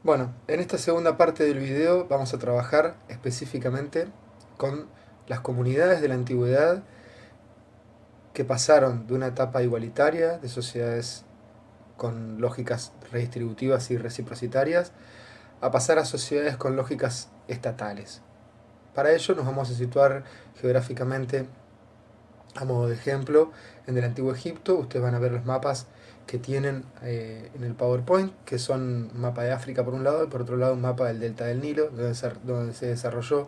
Bueno, en esta segunda parte del video vamos a trabajar específicamente con las comunidades de la antigüedad que pasaron de una etapa igualitaria, de sociedades con lógicas redistributivas y reciprocitarias, a pasar a sociedades con lógicas estatales. Para ello nos vamos a situar geográficamente, a modo de ejemplo, en el Antiguo Egipto. Ustedes van a ver los mapas que tienen en el PowerPoint, que son un mapa de África por un lado y por otro lado un mapa del delta del Nilo, donde se desarrolló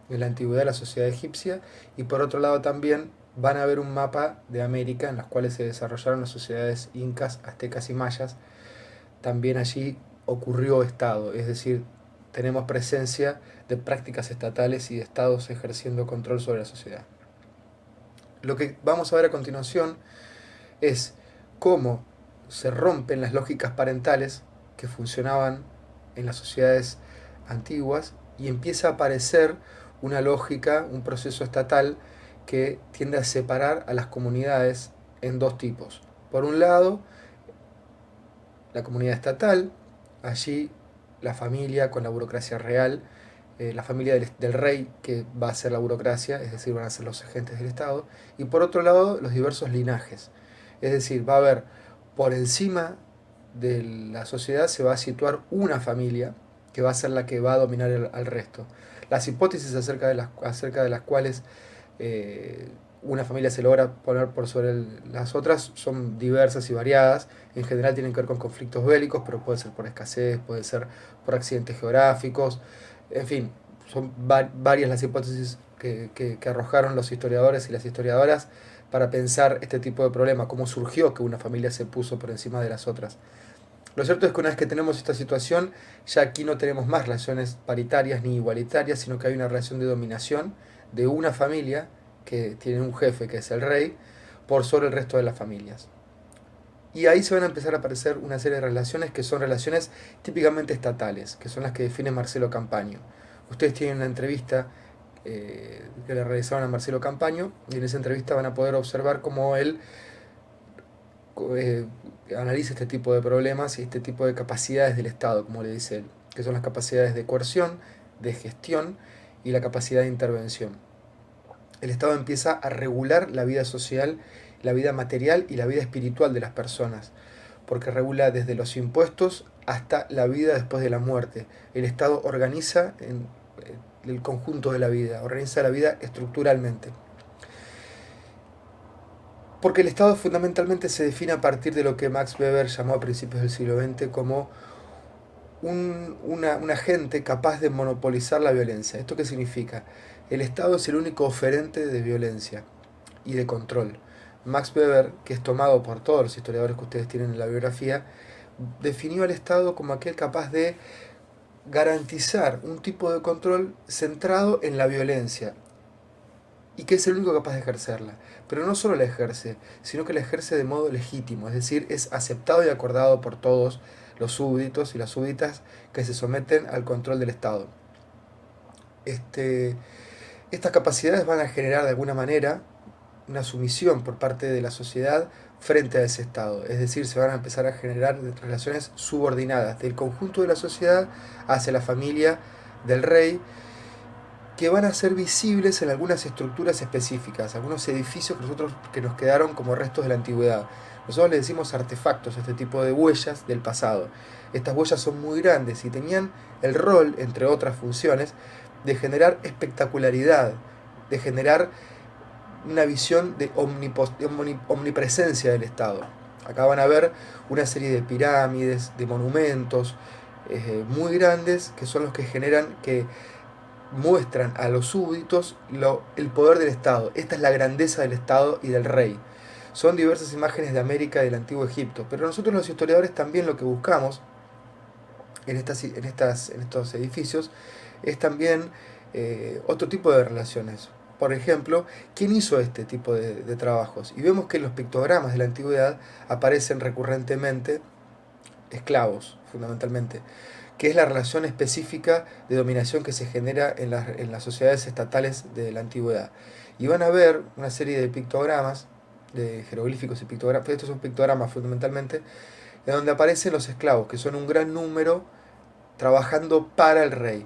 en la antigüedad la sociedad egipcia, y por otro lado también van a ver un mapa de América en los cuales se desarrollaron las sociedades incas, aztecas y mayas. También allí ocurrió Estado, es decir, tenemos presencia de prácticas estatales y de estados ejerciendo control sobre la sociedad. Lo que vamos a ver a continuación es cómo se rompen las lógicas parentales que funcionaban en las sociedades antiguas y empieza a aparecer una lógica, un proceso estatal que tiende a separar a las comunidades en dos tipos. Por un lado, la comunidad estatal, allí la familia con la burocracia real, la familia del rey que va a ser la burocracia, es decir, van a ser los agentes del Estado, y por otro lado los diversos linajes, es decir, va a haber por encima de la sociedad se va a situar una familia que va a ser la que va a dominar al resto. Las hipótesis acerca de las cuales una familia se logra poner por sobre las otras son diversas y variadas. En general tienen que ver con conflictos bélicos, pero puede ser por escasez, puede ser por accidentes geográficos, en fin, son varias las hipótesis que arrojaron los historiadores y las historiadoras para pensar este tipo de problema, cómo surgió que una familia se puso por encima de las otras. Lo cierto es que una vez que tenemos esta situación, ya aquí no tenemos más relaciones paritarias ni igualitarias, sino que hay una relación de dominación de una familia que tiene un jefe, que es el rey, por sobre el resto de las familias. Y ahí se van a empezar a aparecer una serie de relaciones que son relaciones típicamente estatales, que son las que define Marcelo Campaño. Ustedes tienen una entrevista que le realizaron a Marcelo Campaño, y en esa entrevista van a poder observar cómo él eh, analiza este tipo de problemas y este tipo de capacidades del Estado, como le dice él, que son las capacidades de coerción, de gestión y la capacidad de intervención. El Estado empieza a regular la vida social, la vida material y la vida espiritual de las personas, porque regula desde los impuestos hasta la vida después de la muerte. El Estado organiza el conjunto de la vida, organiza la vida estructuralmente. Porque el Estado fundamentalmente se define a partir de lo que Max Weber llamó a principios del siglo XX como un agente capaz de monopolizar la violencia. ¿Esto qué significa? El Estado es el único oferente de violencia y de control. Max Weber, que es tomado por todos los historiadores que ustedes tienen en la biografía, definió al Estado como aquel capaz de garantizar un tipo de control centrado en la violencia y que es el único capaz de ejercerla. Pero no solo la ejerce, sino que la ejerce de modo legítimo, es decir, es aceptado y acordado por todos los súbditos y las súbditas que se someten al control del Estado. Estas capacidades van a generar de alguna manera una sumisión por parte de la sociedad frente a ese Estado, es decir, se van a empezar a generar relaciones subordinadas del conjunto de la sociedad hacia la familia del rey, que van a ser visibles en algunas estructuras específicas, algunos edificios que nos quedaron como restos de la antigüedad. Nosotros le decimos artefactos, este tipo de huellas del pasado. Estas huellas son muy grandes y tenían el rol, entre otras funciones, de generar espectacularidad, de generar una visión de omnipresencia del Estado. Acá van a ver una serie de pirámides, de monumentos muy grandes, que son los que generan que muestran a los súbditos el poder del Estado. Esta es la grandeza del Estado y del rey. Son diversas imágenes de América y del Antiguo Egipto, pero nosotros los historiadores también lo que buscamos en estos edificios es también otro tipo de relaciones. Por ejemplo, ¿quién hizo este tipo de trabajos? Y vemos que en los pictogramas de la antigüedad aparecen recurrentemente esclavos, fundamentalmente, que es la relación específica de dominación que se genera en las sociedades estatales de la antigüedad. Y van a ver una serie de pictogramas, de jeroglíficos y pictogramas, estos son pictogramas fundamentalmente, en donde aparecen los esclavos, que son un gran número trabajando para el rey,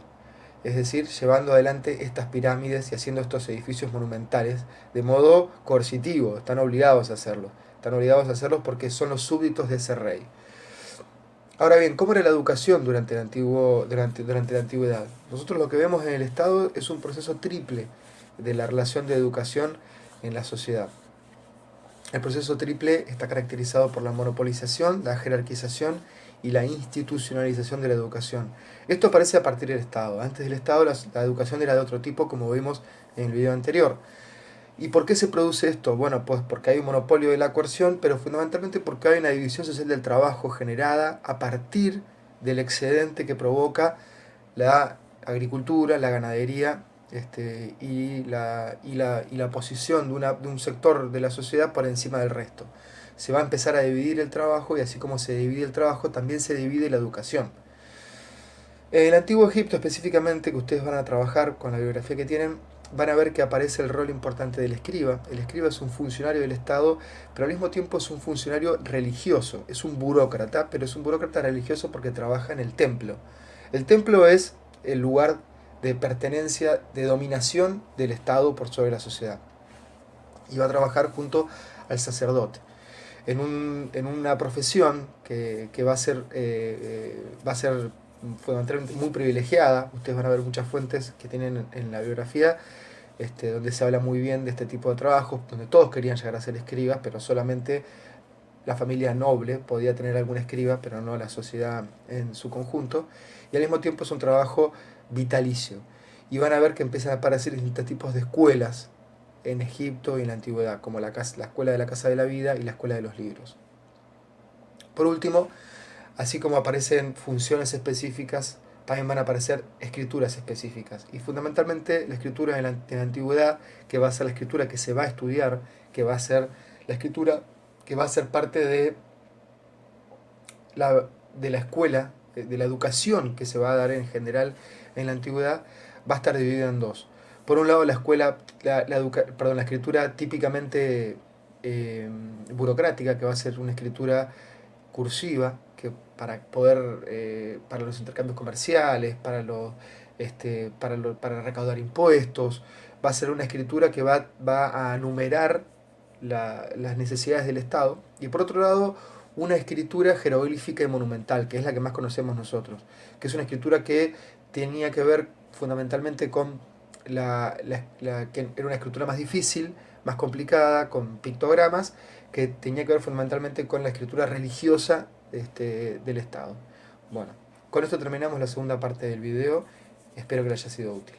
es decir, llevando adelante estas pirámides y haciendo estos edificios monumentales de modo coercitivo. Están obligados a hacerlo, están obligados a hacerlo porque son los súbditos de ese rey. Ahora bien, ¿cómo era la educación durante la antigüedad? Nosotros lo que vemos en el Estado es un proceso triple de la relación de educación en la sociedad. El proceso triple está caracterizado por la monopolización, la jerarquización y la institucionalización de la educación. Esto aparece a partir del Estado. Antes del Estado la educación era de otro tipo, como vimos en el video anterior. ¿Y por qué se produce esto? Bueno, pues porque hay un monopolio de la coerción, pero fundamentalmente porque hay una división social del trabajo generada a partir del excedente que provoca la agricultura, la ganadería y la posición de un sector de la sociedad por encima del resto. Se va a empezar a dividir el trabajo y así como se divide el trabajo, también se divide la educación. En el Antiguo Egipto específicamente, que ustedes van a trabajar con la bibliografía que tienen, van a ver que aparece el rol importante del escriba. El escriba es un funcionario del Estado, pero al mismo tiempo es un funcionario religioso. Es un burócrata, pero es un burócrata religioso porque trabaja en el templo. El templo es el lugar de pertenencia, de dominación del Estado por sobre la sociedad. Y va a trabajar junto al sacerdote. En una profesión que va a ser fundamentalmente muy privilegiada. Ustedes van a ver muchas fuentes que tienen en la biografía donde se habla muy bien de este tipo de trabajos, donde todos querían llegar a ser escribas, pero solamente la familia noble podía tener algún escriba, pero no la sociedad en su conjunto. Y al mismo tiempo es un trabajo vitalicio. Y van a ver que empiezan a aparecer distintos tipos de escuelas en Egipto y en la antigüedad, como la escuela de la Casa de la Vida y la escuela de los libros. Por último, así como aparecen funciones específicas, también van a aparecer escrituras específicas. Y fundamentalmente la escritura en la antigüedad, que va a ser la escritura que se va a estudiar, que va a ser la escritura que va a ser parte de la escuela, de la educación que se va a dar en general en la antigüedad, va a estar dividida en dos. Por un lado, la escritura típicamente burocrática, que va a ser una escritura cursiva, que para los intercambios comerciales, para recaudar impuestos, va a ser una escritura que va a numerar las necesidades del Estado. Y por otro lado, una escritura jeroglífica y monumental, que es la que más conocemos nosotros, que es una escritura que tenía que ver fundamentalmente con que era una escritura más difícil, más complicada, con pictogramas, que tenía que ver fundamentalmente con la escritura religiosa del Estado. Bueno, con esto terminamos la segunda parte del video. Espero que les haya sido útil.